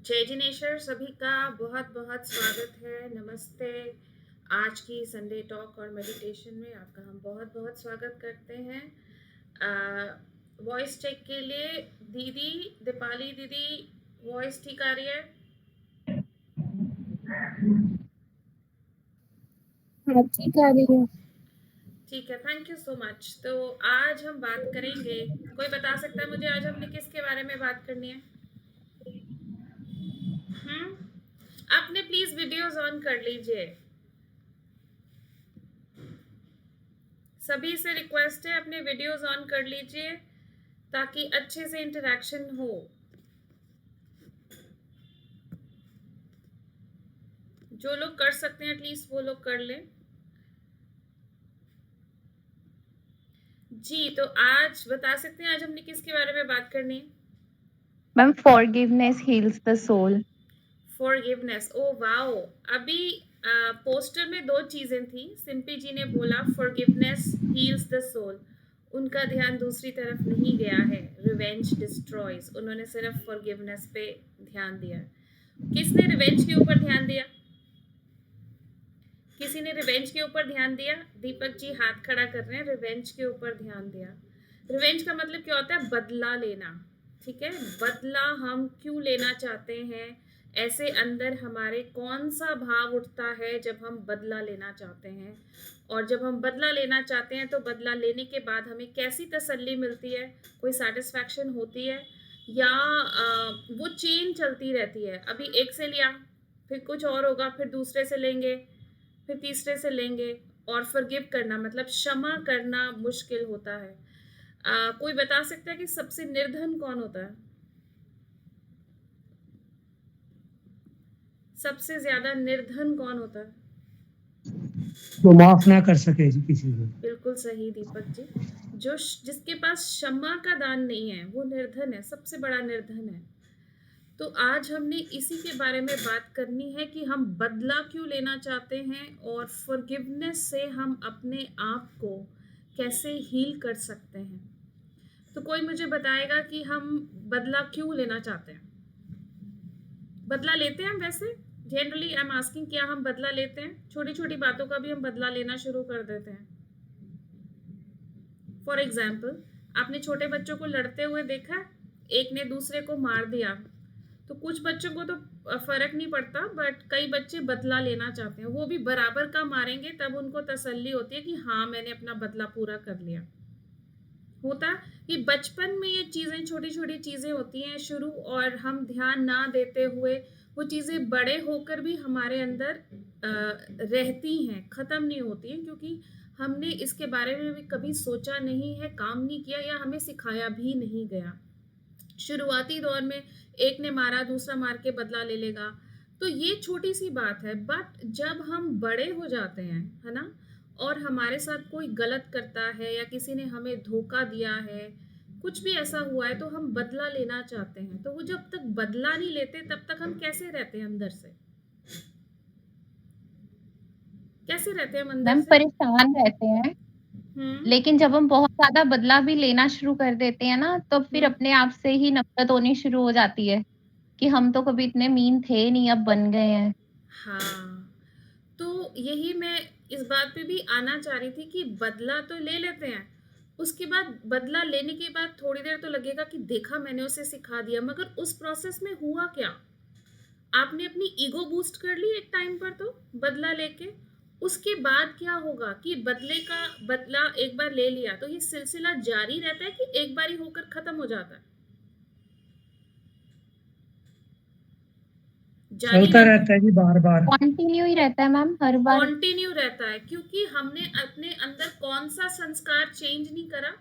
जय जिनेश्वर सभी का बहुत बहुत स्वागत है। नमस्ते। आज की संडे टॉक और मेडिटेशन में आपका हम बहुत बहुत स्वागत करते हैं। वॉइस चेक के लिए दीदी, दीपाली दीदी, वॉइस ठीक आ रही है? हाँ, ठीक आ रही है। ठीक है, थैंक यू सो मच। तो आज हम बात करेंगे, कोई बता सकता है मुझे आज हमने किसके बारे में बात करनी है? आपने प्लीज वीडियोस ऑन कर लीजिए। सभी से रिक्वेस्ट है, अपने वीडियोस ऑन कर लीजिए ताकि अच्छे से इंटरेक्शन हो। जो लोग कर सकते हैं एटलीस्ट वो लोग कर लें। जी, तो आज बता सकते हैं आज हमने किसके बारे में बात करनी है? Ma'am, forgiveness heals the soul. Forgiveness. Oh wow. अभी पोस्टर में दो चीजें थी। सिंपी जी ने बोला फॉरगिवनेस हील्स द सोल। उनका ध्यान दूसरी तरफ नहीं गया है, रिवेंज डिस्ट्रॉयज। उन्होंने सिर्फ फॉरगिवनेस पे ध्यान दिया। किसने रिवेंज के ऊपर ध्यान दिया? किसी ने रिवेंज के ऊपर ध्यान दिया? दीपक जी हाथ खड़ा कर रहे हैं, रिवेंज के ऊपर ध्यान दिया। रिवेंज का मतलब क्या होता है? बदला लेना। ठीक है, बदला हम क्यों लेना चाहते हैं? ऐसे अंदर हमारे कौन सा भाव उठता है जब हम बदला लेना चाहते हैं? और जब हम बदला लेना चाहते हैं तो बदला लेने के बाद हमें कैसी तसल्ली मिलती है? कोई सेटिस्फैक्शन होती है या वो चेन चलती रहती है? अभी एक से लिया, फिर कुछ और होगा, फिर दूसरे से लेंगे, फिर तीसरे से लेंगे। और फॉरगिव करना मतलब क्षमा करना मुश्किल होता है। कोई बता सकता है कि सबसे निर्धन कौन होता है? सबसे ज्यादा निर्धन कौन होता है? वो माफ ना कर सके जी किसी को। बिल्कुल सही दीपक जी। जो जिसके पास क्षमा का दान नहीं है वो निर्धन है, सबसे बड़ा निर्धन है। तो आज हमने इसी के बारे में बात करनी है कि हम बदला क्यों लेना चाहते हैं और फॉरगिवनेस से हम अपने आप को कैसे हील कर सकते हैं। तो कोई मुझे बताएगा कि हम बदला क्यों लेना चाहते हैं? बदला लेते हैं हम वैसे? जनरली आई एम आस्किंग, क्या हम बदला लेते हैं? छोटी छोटी बातों का भी हम बदला लेना शुरू कर देते हैं। फॉर एग्जाम्पल, आपने छोटे बच्चों को लड़ते हुए देखा? एक ने दूसरे को मार दिया तो कुछ बच्चों को तो फर्क नहीं पड़ता, बट कई बच्चे बदला लेना चाहते हैं। वो भी बराबर का मारेंगे तब उनको तसल्ली होती है कि हाँ मैंने अपना बदला पूरा कर लिया। होता कि बचपन में ये चीजें, छोटी छोटी चीजें होती हैं शुरू, और हम ध्यान ना देते हुए वो चीजें बड़े होकर भी हमारे अंदर रहती हैं, खत्म नहीं होती हैं, क्योंकि हमने इसके बारे में भी कभी सोचा नहीं है, काम नहीं किया या हमें सिखाया भी नहीं गया। शुरुआती दौर में एक ने मारा, दूसरा मार के बदला ले लेगा, तो ये छोटी सी बात है। बट जब हम बड़े हो जाते हैं, है ना, और हमारे साथ कोई गलत करता है या किसी ने हमें धोखा दिया है, कुछ भी ऐसा हुआ है, तो हम बदला लेना चाहते हैं। तो वो जब तक बदला नहीं लेते तब तक हम कैसे रहते हैं अंदर से? कैसे रहते हैं हम अंदर मैम, से? परेशान रहते हैं। लेकिन जब हम बहुत ज्यादा बदला भी लेना शुरू कर देते हैं ना, तो फिर अपने आप से ही नफरत होनी शुरू हो जाती है कि हम तो कभी इतने मीन थे नहीं, अब बन गए हैं। हाँ, तो यही मैं इस बात पे भी आना चाह रही थी कि बदला तो ले लेते हैं, उसके बाद बदला लेने के बाद थोड़ी देर तो लगेगा कि देखा मैंने उसे सिखा दिया, मगर उस प्रोसेस में हुआ क्या? आपने अपनी ईगो बूस्ट कर ली एक टाइम पर, तो बदला लेके उसके बाद क्या होगा कि बदले का बदला एक बार ले लिया तो ये सिलसिला जारी रहता है कि एक बार ही होकर खत्म हो जाता है? जारी चलता रहता है, रहता है जी बार बार। कंटिन्यू ही रहता है मैम, हर बार। कॉन्टिन्यू रहता है, क्योंकि हमने अपने अंदर कौन सा संस्कार चेंज नहीं करा?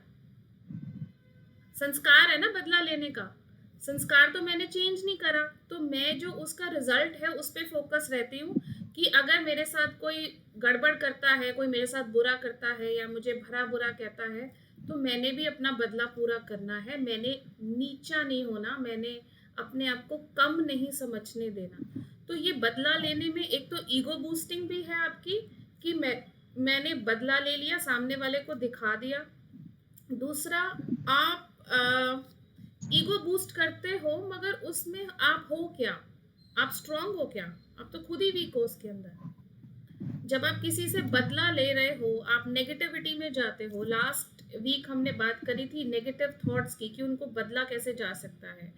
संस्कार है ना बदला लेने का, संस्कार तो मैंने चेंज नहीं करा, तो मैं जो उसका रिजल्ट है उस पर फोकस रहती हूँ कि अगर मेरे साथ कोई गड़बड़ करता है, कोई मेरे साथ बुरा करता है या मुझे भरा बुरा कहता है, तो मैंने भी अपना बदला पूरा करना है। मैंने नीचा नहीं होना, मैंने अपने आप को कम नहीं समझने देना। तो ये बदला लेने में एक तो ईगो बूस्टिंग भी है आपकी कि मैंने बदला ले लिया, सामने वाले को दिखा दिया। दूसरा, आप ईगो बूस्ट करते हो मगर उसमें आप हो क्या? आप स्ट्रांग हो क्या? आप तो खुद ही वीक हो उसके अंदर। जब आप किसी से बदला ले रहे हो, आप नेगेटिविटी में जाते हो। लास्ट वीक हमने बात करी थी नेगेटिव थॉट्स की, कि उनको बदला कैसे जा सकता है।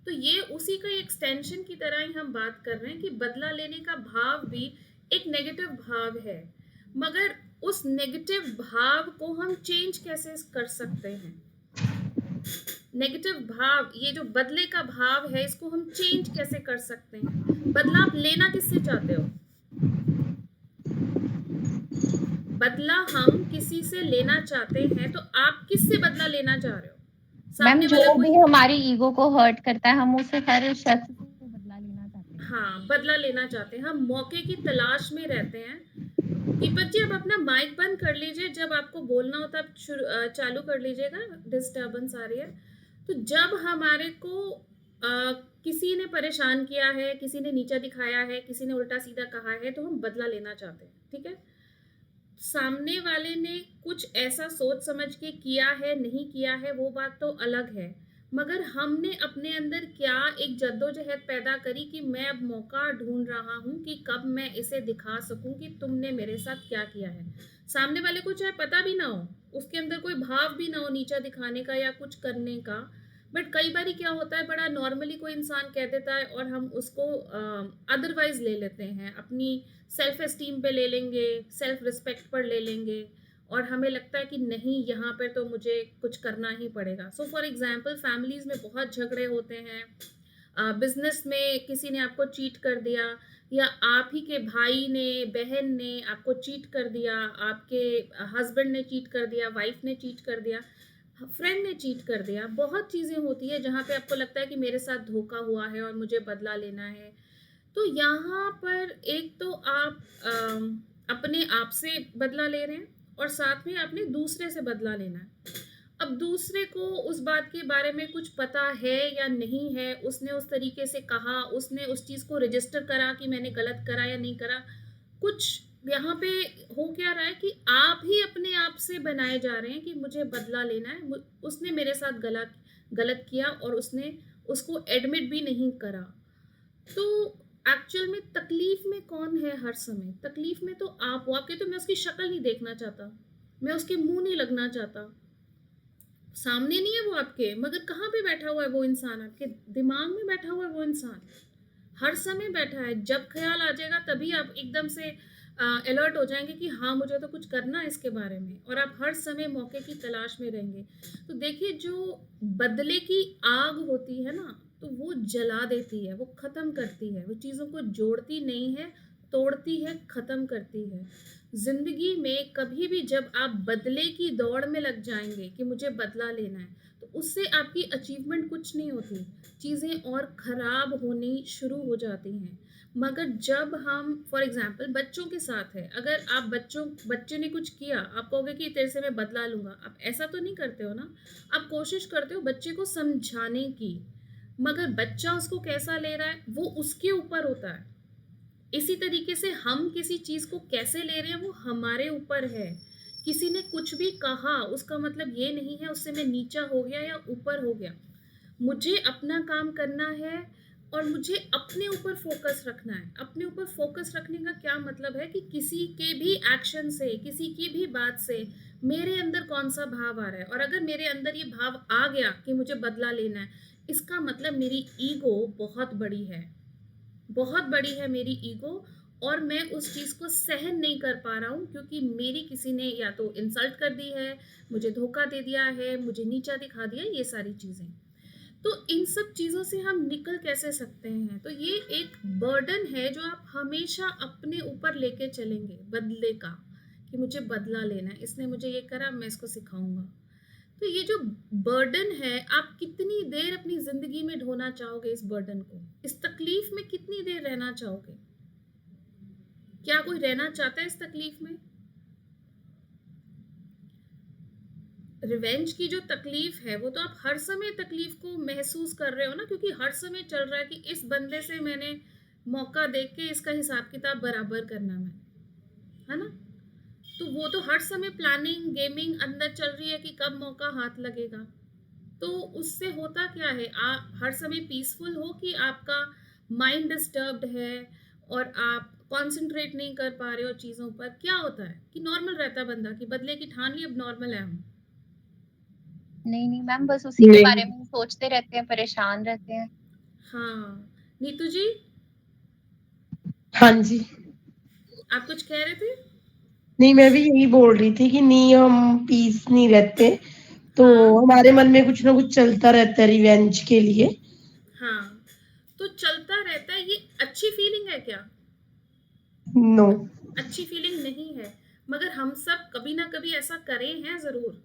तो ये उसी का एक्सटेंशन की तरह ही हम बात कर रहे हैं कि बदला लेने का भाव भी एक नेगेटिव भाव है, मगर उस नेगेटिव भाव को हम चेंज कैसे कर सकते हैं? नेगेटिव भाव, ये जो बदले का भाव है, इसको हम चेंज कैसे कर सकते हैं? बदला आप लेना किससे चाहते हो? बदला हम किसी से लेना चाहते हैं, तो आप किससे बदला लेना चाह रहे हो? मैम सामने जो वाला भी कोई, हमारी ईगो को हर्ट करता है हम उसे हर शख्स से बदला लेना चाहते हैं। हाँ, बदला लेना चाहते हैं। हम मौके की तलाश में रहते हैं। दीपक जी, आप अपना माइक बंद कर लीजिए, जब आपको बोलना होता है आप चालू कर लीजिएगा, डिस्टर्बेंस आ रही है। तो जब हमारे को किसी ने परेशान किया है, किसी ने नीचा दिखाया है, किसी ने उल्टा सीधा कहा है, तो हम बदला लेना चाहते हैं, ठीक है? सामने वाले ने कुछ ऐसा सोच समझ के किया है, नहीं किया है, वो बात तो अलग है, मगर हमने अपने अंदर क्या एक जद्दोजहद पैदा करी कि मैं अब मौका ढूंढ रहा हूं कि कब मैं इसे दिखा सकूं कि तुमने मेरे साथ क्या किया है। सामने वाले को चाहे पता भी ना हो, उसके अंदर कोई भाव भी ना हो नीचा दिखाने का या कुछ करने का, बट कई बार क्या होता है, बड़ा नॉर्मली कोई इंसान कह देता है और हम उसको अदरवाइज ले लेते हैं, अपनी सेल्फ एस्टीम पे ले लेंगे, सेल्फ रिस्पेक्ट पर ले लेंगे, और हमें लगता है कि नहीं, यहाँ पर तो मुझे कुछ करना ही पड़ेगा। सो फॉर एग्जांपल, फैमिलीज में बहुत झगड़े होते हैं, बिजनेस में किसी ने आपको चीट कर दिया, या आप ही के भाई ने, बहन ने आपको चीट कर दिया, आपके हस्बैंड ने चीट कर दिया, वाइफ ने चीट कर दिया, फ्रेंड ने चीट कर दिया। बहुत चीज़ें होती है जहाँ पे आपको लगता है कि मेरे साथ धोखा हुआ है और मुझे बदला लेना है। तो यहाँ पर एक तो आप अपने आप से बदला ले रहे हैं, और साथ में आपने दूसरे से बदला लेना है। अब दूसरे को उस बात के बारे में कुछ पता है या नहीं है, उसने उस तरीके से कहा, उसने उस चीज़ को रजिस्टर करा कि मैंने गलत करा या नहीं करा, कुछ यहाँ पे हो क्या रहा है कि आप ही अपने आप से बनाए जा रहे हैं कि मुझे बदला लेना है, उसने मेरे साथ गलत गलत किया और उसने उसको एडमिट भी नहीं करा। तो एक्चुअल में तकलीफ में कौन है हर समय? तकलीफ में तो आप हो। आपके तो मैं उसकी शक्ल नहीं देखना चाहता, मैं उसके मुंह नहीं लगना चाहता, सामने नहीं है वो आपके, मगर कहाँ पे बैठा हुआ है वो इंसान? आपके दिमाग में बैठा हुआ है वो इंसान, हर समय बैठा है। जब ख्याल आ जाएगा तभी आप एकदम से अलर्ट हो जाएंगे कि हाँ, मुझे तो कुछ करना है इसके बारे में, और आप हर समय मौके की तलाश में रहेंगे। तो देखिए, जो बदले की आग होती है ना, तो वो जला देती है, वो खत्म करती है, वो चीज़ों को जोड़ती नहीं है, तोड़ती है, खत्म करती है। जिंदगी में कभी भी जब आप बदले की दौड़ में लग जाएंगे कि मुझे बदला लेना है, तो उससे आपकी अचीवमेंट कुछ नहीं होती, चीज़ें और ख़राब होनी शुरू हो जाती हैं। मगर जब हम, फॉर एग्जांपल, बच्चों के साथ है, अगर आप बच्चे ने कुछ किया, आप कहोगे कि तेरे से मैं बदला लूँगा, आप ऐसा तो नहीं करते हो ना। आप कोशिश करते हो बच्चे को समझाने की, मगर बच्चा उसको कैसा ले रहा है वो उसके ऊपर होता है। इसी तरीके से हम किसी चीज़ को कैसे ले रहे हैं वो हमारे ऊपर है। किसी ने कुछ भी कहा, उसका मतलब ये नहीं है उससे मैं नीचा हो गया या ऊपर हो गया। मुझे अपना काम करना है और मुझे अपने ऊपर फोकस रखना है। अपने ऊपर फोकस रखने का क्या मतलब है कि किसी के भी एक्शन से, किसी की भी बात से मेरे अंदर कौन सा भाव आ रहा है, और अगर मेरे अंदर ये भाव आ गया कि मुझे बदला लेना है, इसका मतलब मेरी ईगो बहुत बड़ी है, बहुत बड़ी है मेरी ईगो, और मैं उस चीज़ को सहन नहीं कर पा रहा हूँ, क्योंकि मेरी किसी ने या तो इंसल्ट कर दी है, मुझे धोखा दे दिया है, मुझे नीचा दिखा दिया, ये सारी चीज़ें। तो इन सब चीज़ों से हम निकल कैसे सकते हैं? तो ये एक बर्डन है जो आप हमेशा अपने ऊपर लेके चलेंगे, बदले का, कि मुझे बदला लेना है, इसने मुझे ये करा, मैं इसको सिखाऊंगा। तो ये जो बर्डन है, आप कितनी देर अपनी जिंदगी में ढोना चाहोगे इस बर्डन को? इस तकलीफ में कितनी देर रहना चाहोगे? क्या कोई रहना चाहता है इस तकलीफ में? रिवेंज की जो तकलीफ है वो तो आप हर समय तकलीफ को महसूस कर रहे हो ना, क्योंकि हर समय चल रहा है कि इस बंदे से मैंने मौका देख के इसका हिसाब किताब बराबर करना, मैं, है ना? तो वो तो हर समय प्लानिंग, गेमिंग अंदर चल रही है कि कब मौका हाथ लगेगा। तो उससे होता क्या है, आप हर समय पीसफुल हो कि आपका माइंड डिस्टर्ब्ड है और आप कंसंट्रेट नहीं कर पा रहे हो चीज़ों पर, क्या होता है कि नॉर्मल रहता है बंदा कि बदले की ठान ली, अब नॉर्मल है हम। नहीं, नहीं मैम, बस उसी के बारे नहीं। में सोचते रहते हैं, परेशान रहते हैं। हाँ, नीतू जी, हाँ जी। आप कुछ कह रहे थे? नहीं, मैं भी यही बोल रही थी कि नहीं, हम पीस नहीं रहते, तो हाँ, हमारे मन में कुछ ना कुछ चलता रहता है रिवेंज के लिए। हाँ, तो चलता रहता है, ये अच्छी फीलिंग है क्या? नो। अच्छी फीलिंग नहीं है, मगर हम सब कभी ना कभी ऐसा करे हैं ज़रूर।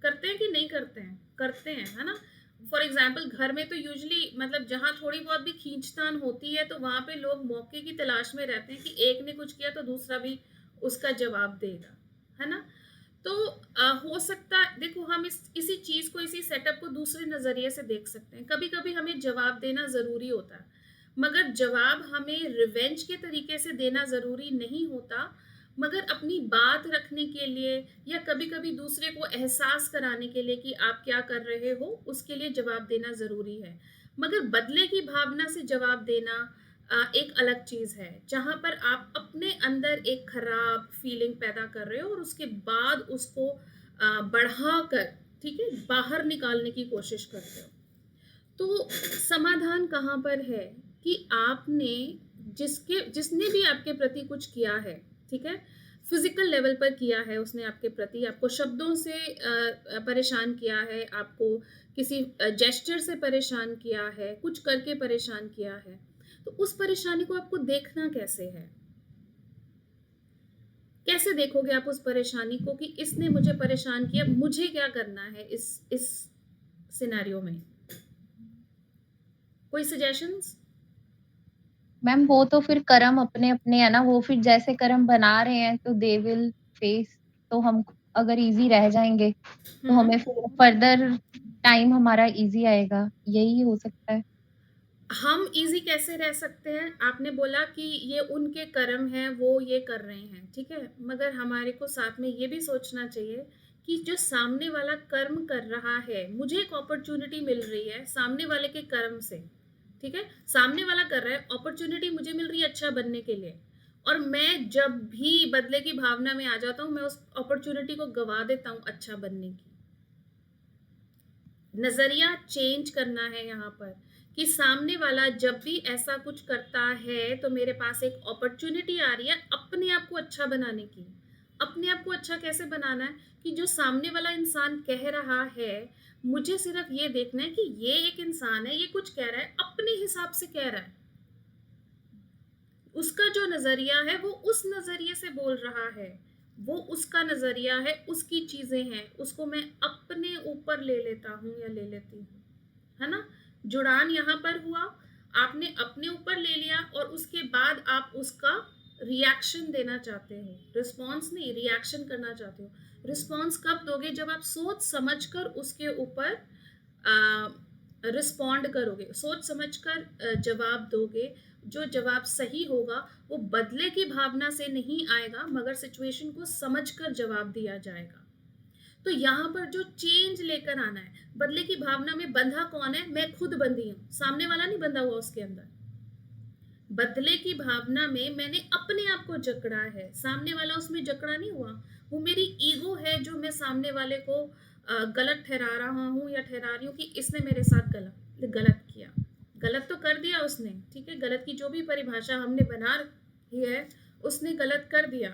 करते हैं कि नहीं करते हैं? करते हैं, है ना? फॉर एग्जाम्पल घर में तो यूजुअली मतलब जहाँ थोड़ी बहुत भी खींचतान होती है तो वहाँ पे लोग मौके की तलाश में रहते हैं कि एक ने कुछ किया तो दूसरा भी उसका जवाब देगा, है ना? तो हो सकता है, देखो हम इसी चीज को, इसी सेटअप को दूसरे नजरिए से देख सकते हैं। कभी कभी हमें जवाब देना जरूरी होता है, मगर जवाब हमें रिवेंज के तरीके से देना जरूरी नहीं होता, मगर अपनी बात रखने के लिए या कभी कभी दूसरे को एहसास कराने के लिए कि आप क्या कर रहे हो, उसके लिए जवाब देना जरूरी है। मगर बदले की भावना से जवाब देना एक अलग चीज है, जहां पर आप अपने अंदर एक खराब फीलिंग पैदा कर रहे हो और उसके बाद उसको बढ़ाकर, ठीक है, बाहर निकालने की कोशिश करते हो। तो समाधान कहाँ पर है कि आपने जिसने भी आपके प्रति कुछ किया है, ठीक है, फिजिकल लेवल पर किया है, उसने आपके प्रति आपको शब्दों से परेशान किया है, आपको किसी जेस्चर से परेशान किया है, कुछ करके परेशान किया है, तो उस परेशानी को आपको देखना कैसे है? कैसे देखोगे आप उस परेशानी को कि इसने मुझे परेशान किया, मुझे क्या करना है इस सिनेरियो में? कोई सजेशंस? मैम वो तो फिर कर्म अपने-अपने है ना, वो फिर जैसे कर्म बना रहे हैं तो दे विल फेस। तो हम अगर ईज़ी रह जाएँगे, तो हम्म। हमें फिर फर्दर टाइम हमारा ईज़ी आएगा, यही हो सकता है। हम इजी कैसे रह सकते हैं? आपने बोला कि ये उनके कर्म हैं, वो ये कर रहे हैं, ठीक है, मगर हमारे को साथ में ये भी सोचना चाहिए कि जो सामने वाला कर्म कर रहा है, मुझे एक अपॉर्चुनिटी मिल रही है सामने वाले के कर्म से, ठीक है, सामने वाला कर रहा है, अपॉर्चुनिटी मुझे मिल रही है अच्छा बनने के लिए, और मैं जब भी बदले की भावना में आ जाता हूँ, मैं उस अपॉर्चुनिटी को गवा देता हूँ अच्छा बनने की। नजरिया चेंज करना है यहाँ पर कि सामने वाला जब भी ऐसा कुछ करता है तो मेरे पास एक अपॉर्चुनिटी आ रही है अपने आप को अच्छा बनाने की। अपने आप को अच्छा कैसे बनाना है कि जो सामने वाला इंसान कह रहा है, मुझे सिर्फ ये देखना है कि ये एक इंसान है, ये कुछ कह रहा है, अपने हिसाब से कह रहा है, उसका जो नजरिया है वो उस नजरिए से बोल रहा है, वो उसका नजरिया है, उसकी चीजें हैं, उसको मैं अपने ऊपर ले लेता हूँ या ले लेती हूँ, है ना? जुड़ान यहाँ पर हुआ, आपने अपने ऊपर ले लिया और उसके बाद आप उसका रिएक्शन देना चाहते हो, रिस्पॉन्स नहीं, रिएक्शन करना चाहते हो। रिस्पॉन्स कब दोगे? जब आप सोच समझकर उसके ऊपर रिस्पॉन्ड करोगे, सोच समझकर जवाब दोगे। जो जवाब सही होगा वो बदले की भावना से नहीं आएगा, मगर सिचुएशन को समझकर जवाब दिया जाएगा। तो यहाँ पर जो चेंज लेकर आना है, बदले की भावना में बंधा कौन है? मैं खुद बंधी हूँ, सामने वाला नहीं बंधा हुआ उसके अंदर। बदले की भावना में मैंने अपने आप को जकड़ा है, सामने वाला उसमें जकड़ा नहीं हुआ। वो मेरी ईगो है जो मैं सामने वाले को गलत ठहरा रहा हूँ या ठहरा रही हूँ कि इसने मेरे साथ गलत गलत किया। गलत तो कर दिया उसने, ठीक है, गलत की जो भी परिभाषा हमने बना रखी है उसने गलत कर दिया,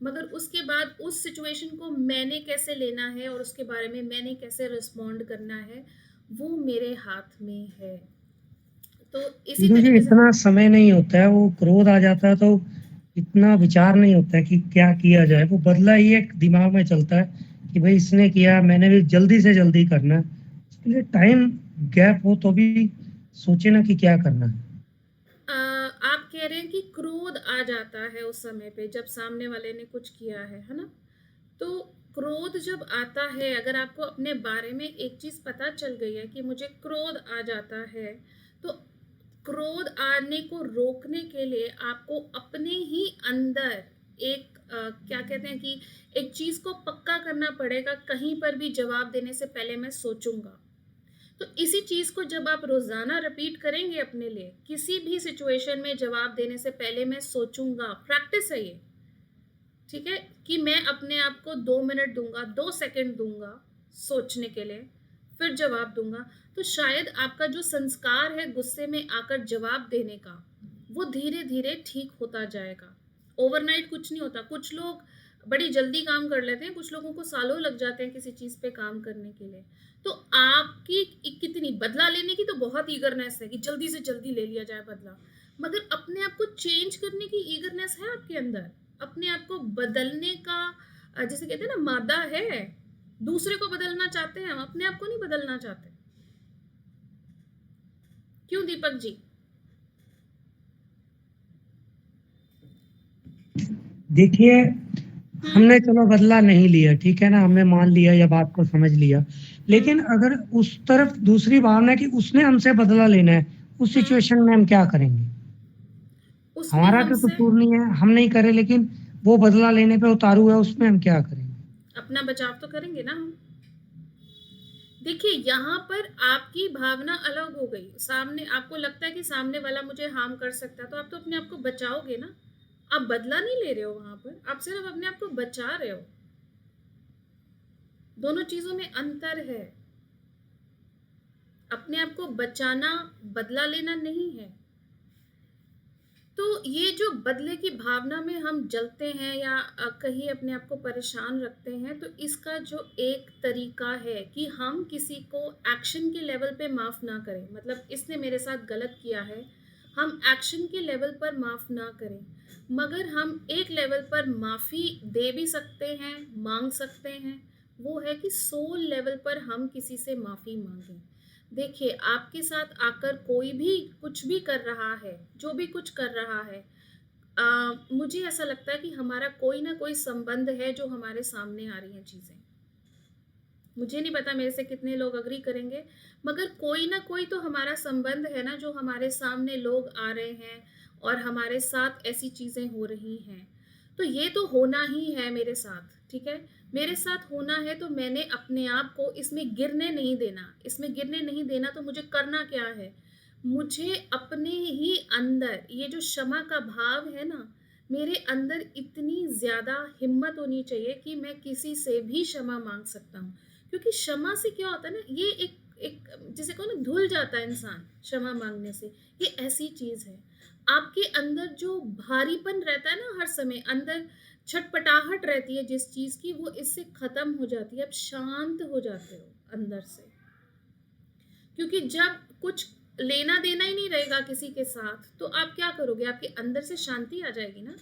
मगर उसके बाद उस सिचुएशन को मैंने कैसे लेना है और उसके बारे में मैंने कैसे रिस्पॉन्ड करना है, वो मेरे हाथ में है। तो इसी मुझे तरीके से इतना समय नहीं होता है, वो क्रोध आ जाता है तो इतना विचार नहीं होता है कि क्या किया जाए। वो बदला ही एक दिमाग में चलता है कि भाई इसने किया, मैंने भी जल्दी से जल्दी करना है। उसके लिए टाइम गैप हो तो भी सोचे ना कि क्या करना है। आप कह रहे हैं कि क्रोध आ जाता है उस समय पे जब सामने वाले ने कुछ किया है ना? तो क्रोध जब आता है, अगर आपको अपने बारे में एक चीज पता चल गई है कि मुझे क्रोध आ जाता है, तो क्रोध आने को रोकने के लिए आपको अपने ही अंदर एक क्या कहते हैं कि एक चीज को पक्का करना पड़ेगा, कहीं पर भी जवाब देने से पहले मैं सोचूंगा। तो इसी चीज को जब आप रोजाना रिपीट करेंगे अपने लिए, किसी भी सिचुएशन में जवाब देने से पहले मैं सोचूंगा, प्रैक्टिस है ये, ठीक है, कि मैं अपने आप को 2 मिनट दूंगा, 2 सेकंड दूंगा सोचने के लिए, फिर जवाब दूंगा, तो शायद आपका जो संस्कार है गुस्से में आकर जवाब देने का, वो धीरे धीरे ठीक होता जाएगा। ओवरनाइट कुछ नहीं होता। कुछ लोग बड़ी जल्दी काम कर लेते हैं, कुछ लोगों को सालों लग जाते हैं किसी चीज पे काम करने के लिए। तो आपकी कितनी बदला लेने की तो बहुत ईगरनेस है कि जल्दी से जल्दी ले लिया जाए बदला, मगर अपने आप को चेंज करने की ईगरनेस है आपके अंदर, अपने आप को बदलने का जैसे कहते हैं ना मादा है। दूसरे को बदलना चाहते हैं हम, अपने आप को नहीं बदलना चाहते। क्यों दीपक जी? देखिए, हमने चलो बदला नहीं लिया, ठीक है ना, हमने मान लिया या बात को समझ लिया, लेकिन अगर उस तरफ दूसरी भावना कि उसने हमसे बदला लेना है, उस सिचुएशन में हम क्या करेंगे? उसने हमारा तो हमसे कसूर नहीं है, हम नहीं करे, लेकिन वो बदला लेने पे उतारू है, उसमें हम क्या करेंगे? अपना बचाव तो करेंगे ना हम। देखिए यहाँ पर आपकी भावना अलग हो गई। सामने आपको लगता है कि सामने वाला मुझे हार्म कर सकता है, तो आप तो अपने आप को बचाओगे ना, आप बदला नहीं ले रहे हो वहां पर, आप सिर्फ अपने आप को बचा रहे हो। दोनों चीजों में अंतर है। अपने आप को बचाना बदला लेना नहीं है। तो ये जो बदले की भावना में हम जलते हैं या कहीं अपने आप को परेशान रखते हैं, तो इसका जो एक तरीका है कि हम किसी को एक्शन के लेवल पे माफ ना करें, मतलब इसने मेरे साथ गलत किया है, हम एक्शन के लेवल पर माफ ना करें, मगर हम एक लेवल पर माफी दे भी सकते हैं, मांग सकते हैं। वो है कि सोल लेवल पर हम किसी से माफी मांगें। देखिए आपके साथ आकर कोई भी कुछ भी कर रहा है, जो भी कुछ कर रहा है, मुझे ऐसा लगता है कि हमारा कोई ना कोई संबंध है जो हमारे सामने आ रही हैं चीजें। मुझे नहीं पता मेरे से कितने लोग अग्री करेंगे, मगर कोई ना कोई तो हमारा संबंध है ना, जो हमारे सामने लोग आ रहे हैं और हमारे साथ ऐसी चीजें हो रही हैं। तो ये तो होना ही है मेरे साथ, ठीक है, मेरे साथ होना है, तो मैंने अपने आप को इसमें गिरने नहीं देना। इसमें गिरने नहीं देना तो मुझे करना क्या है? मुझे अपने ही अंदर ये जो क्षमा का भाव है ना, मेरे अंदर इतनी ज्यादा हिम्मत होनी चाहिए कि मैं किसी से भी क्षमा मांग सकता हूँ। क्योंकि क्षमा से क्या होता है ना, ये एक एक जिसे कहो ना, धुल जाता है इंसान क्षमा मांगने से। ये ऐसी चीज है, आपके अंदर जो भारीपन रहता है ना, हर समय अंदर छटपटाहट रहती है जिस चीज की, वो इससे खत्म हो जाती है। आप शांत हो जाते हो अंदर से, क्योंकि जब कुछ लेना देना ही नहीं रहेगा किसी के साथ, तो आप क्या करोगे? आपके अंदर से शांति आ जाएगी ना,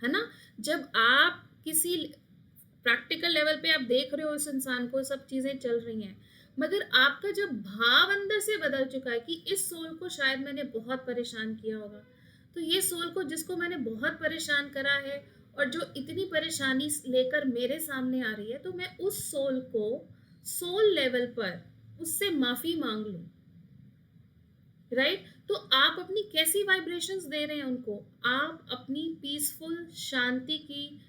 है ना। जब आप किसी प्रैक्टिकल लेवल पे आप देख रहे हो इस इंसान को, सब चीजें चल रही हैं, मगर आपका जब भाव अंदर से बदल चुका है कि इस सोल को शायद मैंने बहुत परेशान किया होगा, तो ये सोल को जिसको मैंने बहुत परेशान करा है और जो इतनी परेशानी लेकर मेरे सामने आ रही है, तो मैं उस सोल को सोल लेवल पर उससे माफी मांग लूं, राइट। तो आप अपनी कैसी वाइब्रेशंस दे रहे हैं उनको? आप अपनी पीसफुल शांति की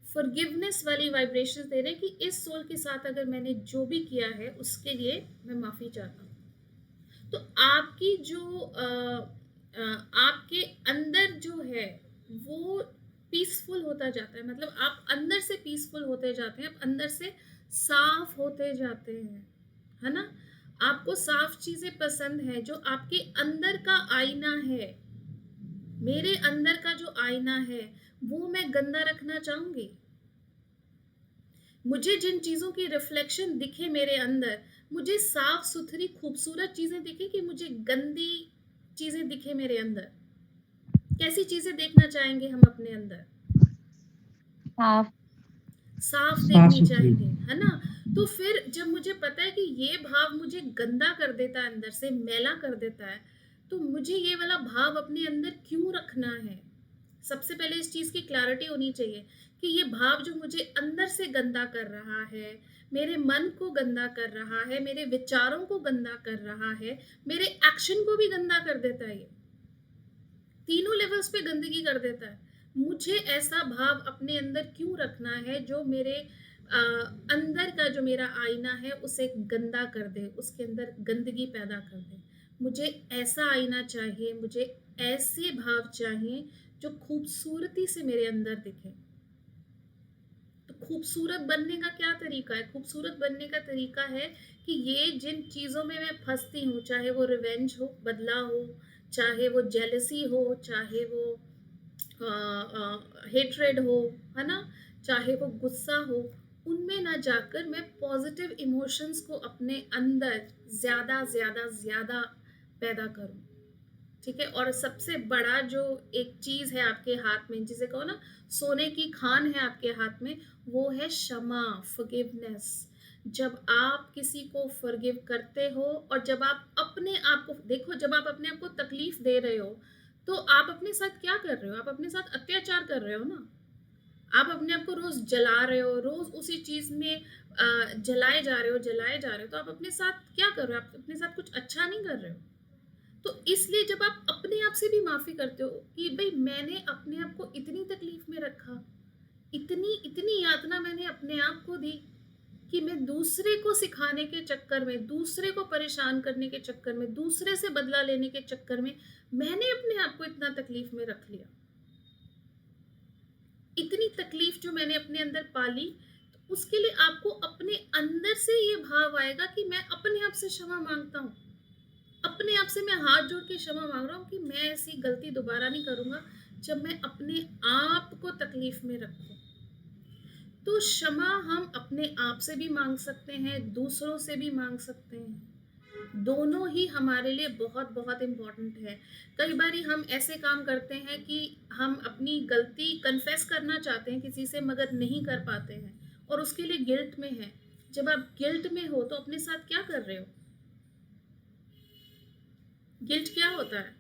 फॉरगिवनेस वाली वाइब्रेशन दे रहे हैं कि इस सोल के साथ अगर मैंने जो भी किया है उसके लिए मैं माफी चाहता हूँ। तो आपकी जो आपके अंदर जो है वो पीसफुल होता जाता है, मतलब आप अंदर से पीसफुल होते जाते हैं, आप अंदर से साफ होते जाते हैं, है ना। आपको साफ चीजें पसंद है, जो आपके अंदर का आईना है, मेरे अंदर का जो आईना है वो मैं गंदा रखना चाहूंगी? मुझे जिन चीजों की रिफ्लेक्शन दिखे मेरे अंदर, मुझे साफ सुथरी खूबसूरत चीजें दिखे कि मुझे गंदी चीजें दिखे मेरे अंदर? कैसी चीजें देखना चाहेंगे हम अपने अंदर? साफ साफ साफ देखनी सुथरी। चाहेंगे, है ना। तो फिर जब मुझे पता है कि ये भाव मुझे गंदा कर देता है, अंदर से मैला कर देता है, तो मुझे ये वाला भाव अपने अंदर क्यों रखना है? सबसे पहले इस चीज की क्लैरिटी होनी चाहिए कि ये भाव जो मुझे अंदर से गंदा कर रहा है, मेरे मन को गंदा कर रहा है, मेरे विचारों को गंदा कर रहा है, मेरे एक्शन को भी गंदा कर देता है, ये तीनों लेवल्स पे गंदगी कर देता है। मुझे ऐसा भाव अपने अंदर क्यों रखना है जो मेरे अंदर का जो मेरा आईना है उसे गंदा कर दे, उसके अंदर गंदगी पैदा कर दे। मुझे ऐसा आईना चाहिए, मुझे ऐसे भाव चाहिए जो खूबसूरती से मेरे अंदर दिखे। तो खूबसूरत बनने का क्या तरीका है? खूबसूरत बनने का तरीका है कि ये जिन चीज़ों में मैं फँसती हूँ, चाहे वो रिवेंज हो, बदला हो, चाहे वो जेलसी हो, चाहे वो हेट्रेड हो, है ना? चाहे वो गुस्सा हो, उनमें ना जाकर मैं पॉजिटिव इमोशंस को अपने अंदर ज़्यादा ज़्यादा ज़्यादा पैदा करूँ। ठीक है? और सबसे बड़ा जो एक चीज़ है आपके हाथ में, जिसे कहो ना सोने की खान है आपके हाथ में, वो है क्षमा, फॉरगिवनेस। जब आप किसी को फॉरगिव करते हो और जब आप अपने आप को देखो, जब आप अपने आप को तकलीफ दे रहे हो, तो आप अपने साथ क्या कर रहे हो? आप अपने साथ अत्याचार कर रहे हो ना। आप अपने आप को रोज़ जला रहे हो, रोज़ उसी चीज़ में जलाए जा रहे हो, जलाए जा रहे हो, तो आप अपने साथ क्या कर रहे हो? आप अपने साथ कुछ अच्छा नहीं कर रहे हो। तो इसलिए जब आप अपने आप से भी माफ़ी करते हो कि भई मैंने अपने आप को इतनी तकलीफ़ में रखा, इतनी इतनी यातना मैंने अपने आप को दी कि मैं दूसरे को सिखाने के चक्कर में, दूसरे को परेशान करने के चक्कर में, दूसरे से बदला लेने के चक्कर में, मैंने अपने आप को इतना तकलीफ़ में रख लिया। इतनी तकलीफ़ जो मैंने अपने अंदर पाली, तो उसके लिए आपको अपने अंदर से ये भाव आएगा कि मैं अपने आप से क्षमा माँगता हूँ। अपने आप से मैं हाथ जोड़ के क्षमा मांग रहा हूँ कि मैं ऐसी गलती दोबारा नहीं करूंगा जब मैं अपने आप को तकलीफ में रखूं। तो क्षमा हम अपने आप से भी मांग सकते हैं, दूसरों से भी मांग सकते हैं। दोनों ही हमारे लिए बहुत बहुत इम्पोर्टेंट है। कई बारी हम ऐसे काम करते हैं कि हम अपनी गलती कन्फेस करना चाहते हैं किसी से, मगर नहीं कर पाते हैं और उसके लिए गिल्ट में है। जब आप गिल्ट में हो तो अपने साथ क्या कर रहे हो? गिल्ट क्या होता है?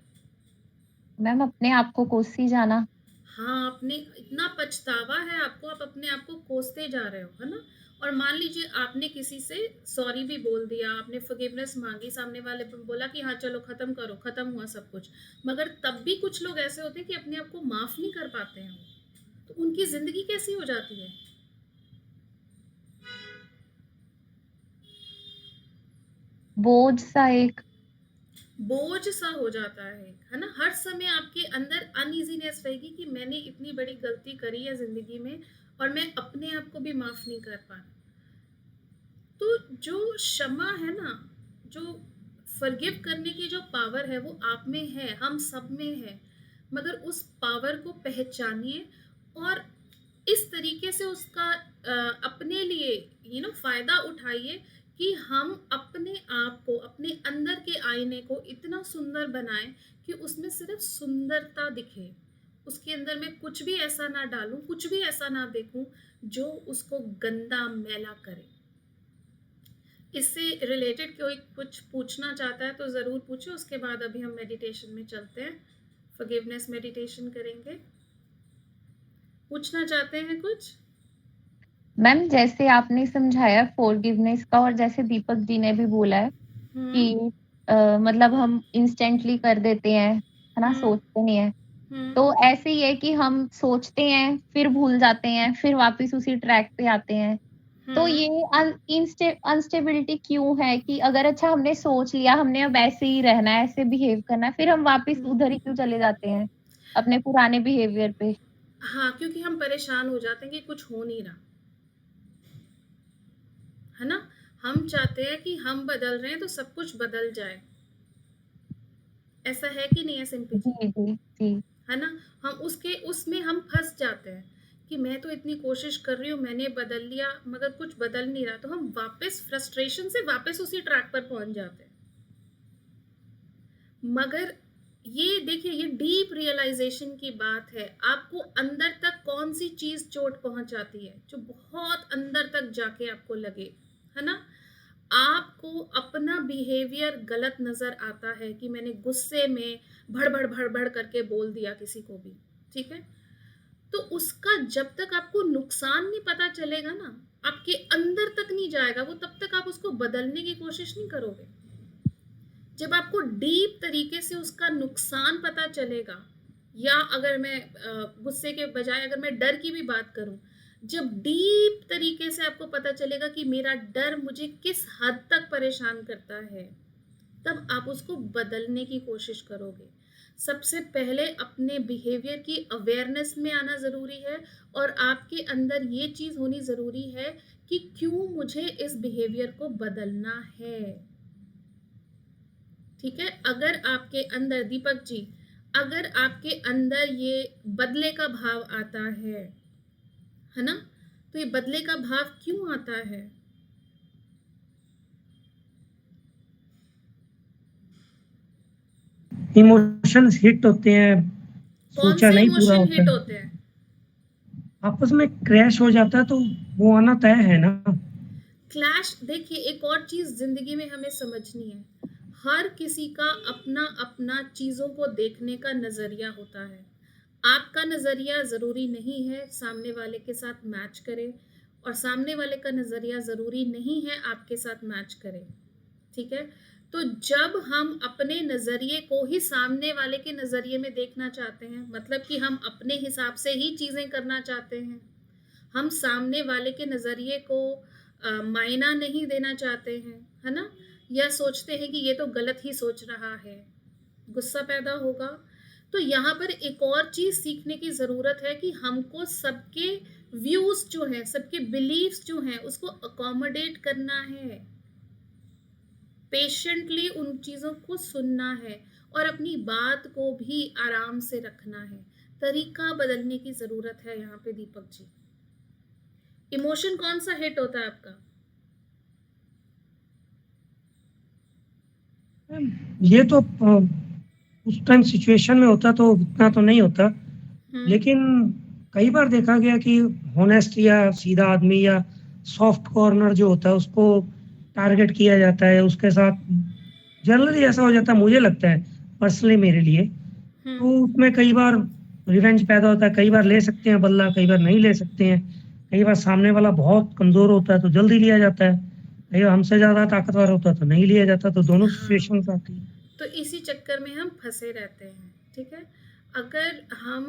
मैम अपने आप को कोसी जाना। हाँ, अपने इतना पछतावा है आपको, आप अपने आप को कोसते जा रहे हो, है ना? और मान लीजिए आपने किसी से सॉरी भी बोल दिया, आपने फॉरगिवनेस माँगी, सामने वाले पे बोला कि हाँ, चलो ख़त्म करो, ख़त्म हुआ सब कुछ। मगर तब भी कुछ लोग ऐसे होते हैं कि अपने आप को माफ़ नहीं कर पाते हैं। तो उनकी ज़िंदगी कैसी हो जाती है? बोझ सा एक। बोझ सा हो जाता है ना? हर समय आपके अंदर अनईज़ीनेस रहेगी कि मैंने इतनी बड़ी गलती करी है ज़िंदगी में और मैं अपने आप को भी माफ़ नहीं कर पा रहा। तो जो क्षमा है ना, जो फॉरगिव करने की जो पावर है वो आप में है, हम सब में है। मगर उस पावर को पहचानिए और इस तरीके से उसका अपने लिए फ़ायदा उठाइए कि हम अपने आप को, अपने अंदर के आईने को इतना सुंदर बनाएँ कि उसमें सिर्फ़ सुंदरता दिखे। उसके अंदर मैं कुछ भी ऐसा ना डालूँ, कुछ भी ऐसा ना देखूँ जो उसको गंदा, मैला करे। इससे रिलेटेड कोई कुछ पूछना चाहता है तो ज़रूर पूछे, उसके बाद अभी हम मेडिटेशन में चलते हैं। फॉरगिवनेस मेडिटेशन करेंगे। पूछना चाहते हैं कुछ? मैम जैसे आपने समझाया फॉरगिवनेस का और जैसे दीपक जी ने भी बोला है हुँ, कि मतलब हम इंस्टेंटली कर देते हैं, है ना? हुँ, सोचते नहीं है। हुँ, तो ऐसे ही है कि हम सोचते हैं, फिर भूल जाते हैं, फिर वापस उसी ट्रैक पे आते हैं। तो हुँ, ये अनस्टेबिलिटी क्यों है कि अगर अच्छा हमने सोच लिया, हमने अब ऐसे ही रहना है, ऐसे बिहेव करना है, फिर हम वापस हुँ। उधर ही क्यों चले जाते हैं, अपने पुराने बिहेवियर पे? हाँ, क्योंकि हम परेशान हो जाते हैं कि कुछ हो नहीं रहा, है ना? हम चाहते हैं कि हम बदल रहे हैं तो सब कुछ बदल जाए। ऐसा है कि नहीं है सिंपी जी? जी, जी, जी। है ना? हम उसमें हम फँस जाते हैं कि मैं तो इतनी कोशिश कर रही हूँ, मैंने बदल लिया मगर कुछ बदल नहीं रहा, तो हम वापस फ्रस्ट्रेशन से वापस उसी ट्रैक पर पहुँच जाते हैं। मगर ये देखिए, ये डीप रियलाइज़ेशन की बात है। आपको अंदर तक कौन-सी चीज़ चोट पहुँचाती है, जो बहुत अंदर तक जाके आपको लगे, है ना? आपको अपना बिहेवियर गलत नज़र आता है कि मैंने गुस्से में भड़-भड़, भड़-भड़ करके बोल दिया किसी को भी, ठीक है? तो उसका जब तक आपको नुकसान नहीं पता चलेगा ना, आपके अंदर तक नहीं जाएगा वो, तब तक आप उसको बदलने की कोशिश नहीं करोगे। जब आपको डीप तरीके से उसका नुकसान पता चलेगा, या अगर मैं गुस्से के बजाय अगर मैं डर की भी बात करूं, जब डीप तरीके से आपको पता चलेगा कि मेरा डर मुझे किस हद तक परेशान करता है, तब आप उसको बदलने की कोशिश करोगे। सबसे पहले अपने बिहेवियर की अवेयरनेस में आना ज़रूरी है और आपके अंदर ये चीज़ होनी ज़रूरी है कि क्यों मुझे इस बिहेवियर को बदलना है। ठीक है? अगर आपके अंदर, दीपक जी, अगर आपके अंदर ये बदले का भाव आता है ना? तो ये बदले का भाव क्यों आता है? इमोशंस हिट होते हैं, कौन सोचा से नहीं पूरा इमोशन होता हिट है, होते हैं? आपस में क्रैश हो जाता है तो वो आना तय है ना। क्लैश, देखिए एक और चीज जिंदगी में हमें समझनी है, हर किसी का अपना अपना चीजों को देखने का नजरिया होता है। आपका नजरिया जरूरी नहीं है सामने वाले के साथ मैच करे, और सामने वाले का नजरिया जरूरी नहीं है आपके साथ मैच करे। ठीक है? तो जब हम अपने नजरिए को ही सामने वाले के नजरिए में देखना चाहते हैं, मतलब कि हम अपने हिसाब से ही चीजें करना चाहते हैं, हम सामने वाले के नजरिए को मायना नहीं देना चाहते हैं, है ना? या सोचते हैं कि ये तो गलत ही सोच रहा है, गुस्सा पैदा होगा। तो यहाँ पर एक और चीज सीखने की जरूरत है कि हमको सबके व्यूज जो है, सबके बिलीव्स जो हैं, उसको अकोमोडेट करना है, पेशेंटली उन चीजों को सुनना है और अपनी बात को भी आराम से रखना है। तरीका बदलने की जरूरत है यहाँ पे, दीपक जी। इमोशन कौन सा हिट होता है आपका? ये तो उस टाइम सिचुएशन में होता तो इतना तो नहीं होता, लेकिन कई बार देखा गया कि होनेस्ट या सीधा आदमी या सॉफ्ट कॉर्नर जो होता है उसको टारगेट किया जाता है, उसके साथ जनरली ऐसा हो जाता है, मुझे लगता है पर्सनली मेरे लिए। तो उसमें कई बार रिवेंज पैदा होता है, कई बार ले सकते हैं बदला, कई बार नहीं ले सकते हैं, कई बार सामने वाला बहुत कमजोर होता है तो जल्दी लिया जाता है, कई बार हमसे ज्यादा ताकतवर होता है तो नहीं लिया जाता, तो दोनों सिचुएशंस आती है। तो इसी चक्कर में हम फंसे रहते हैं। ठीक है? अगर हम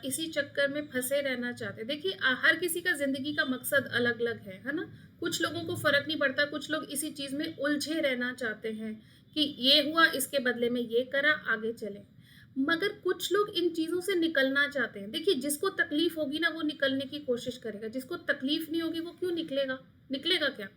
इसी चक्कर में फंसे रहना चाहते हैं, देखिए हर किसी का जिंदगी का मकसद अलग अलग है ना? कुछ लोगों को फर्क नहीं पड़ता, कुछ लोग इसी चीज में उलझे रहना चाहते हैं कि ये हुआ, इसके बदले में ये करा, आगे चले। मगर कुछ लोग इन चीजों से निकलना चाहते हैं। देखिए जिसको तकलीफ होगी ना वो निकलने की कोशिश करेगा, जिसको तकलीफ नहीं होगी वो क्यों निकलेगा? निकलेगा क्या?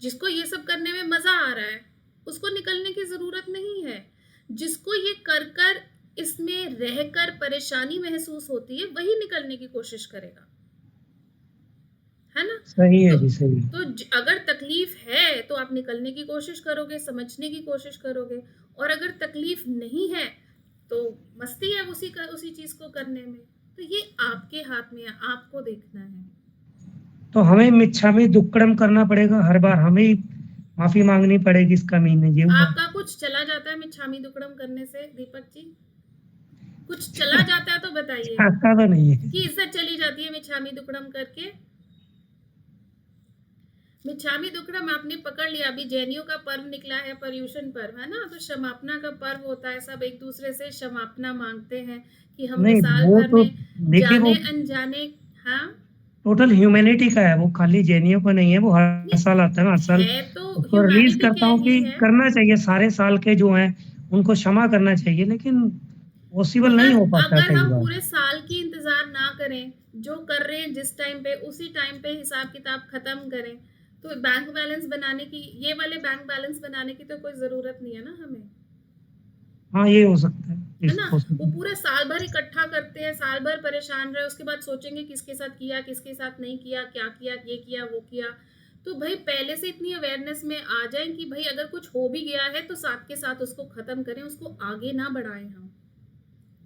जिसको ये सब करने में मजा आ रहा है उसको निकलने की जरूरत नहीं है। जिसको ये कर कर, इसमें रहकर परेशानी महसूस होती है, वही निकलने की कोशिश करेगा, है ना? सही है तो, जी, सही। तो अगर तकलीफ है तो आप निकलने की कोशिश करोगे, समझने की कोशिश करोगे, और अगर तकलीफ नहीं है तो मस्ती है उसी चीज को करने में। तो ये आपके हाथ में है, आपको देखना है। तो हमें मिच्छामी दुक्कड़म करना पड़ेगा, हर बार हमें ही माफी मांगनी पड़ेगी इस कमीने में, ये हुआ। आपका कुछ चला जाता है मिच्छामी दुक्कड़म करने से, दीपक जी? कुछ चला जाता है तो बताइए ऐसा तो नहीं है कि इज्जत चली जाती है मिच्छामी दुक्कड़म करके। मिच्छामी दुक्कड़म आपने पकड़ लिया, अभी जैनियों का पर्व निकला है, पर्यूषण पर्व, है ना? तो क्षमापना का पर्व होता है, सब एक दूसरे से क्षमापना मांगते हैं कि हमने नहीं, साल वो भर तो में देखिए जाने वो अनजाने, हाँ टोटल ह्यूमैनिटी का है, वो खाली जैनियों का नहीं है, वो हर साल आता है ना, हर साल है तो उसको रिलीज ह्यूमैनिटी करता के हूँ कि ही है। करना चाहिए, सारे साल के जो हैं उनको क्षमा करना चाहिए, लेकिन पॉसिबल नहीं मगर हो पाता अगर कई हम बार। पूरे साल की इंतजार ना करें, जो कर रहे हैं जिस टाइम पे उसी टाइम पे हिसाब किताब खत्म करें, तो बैंक बैलेंस बनाने की, ये वाले बैंक बैलेंस बनाने की तो कोई जरूरत नहीं है ना हमें, हाँ, ये हो सकता है, है इस ना? वो possible। पूरे साल भर इकट्ठा करते हैं, साल भर परेशान रहे, उसके बाद सोचेंगे किसके साथ किया, किसके साथ नहीं किया, क्या किया, ये किया, वो किया। तो भाई पहले से इतनी अवेयरनेस में आ जाए कि भाई अगर कुछ हो भी गया है तो साथ के साथ उसको खत्म करें, उसको आगे ना बढ़ाएं हम।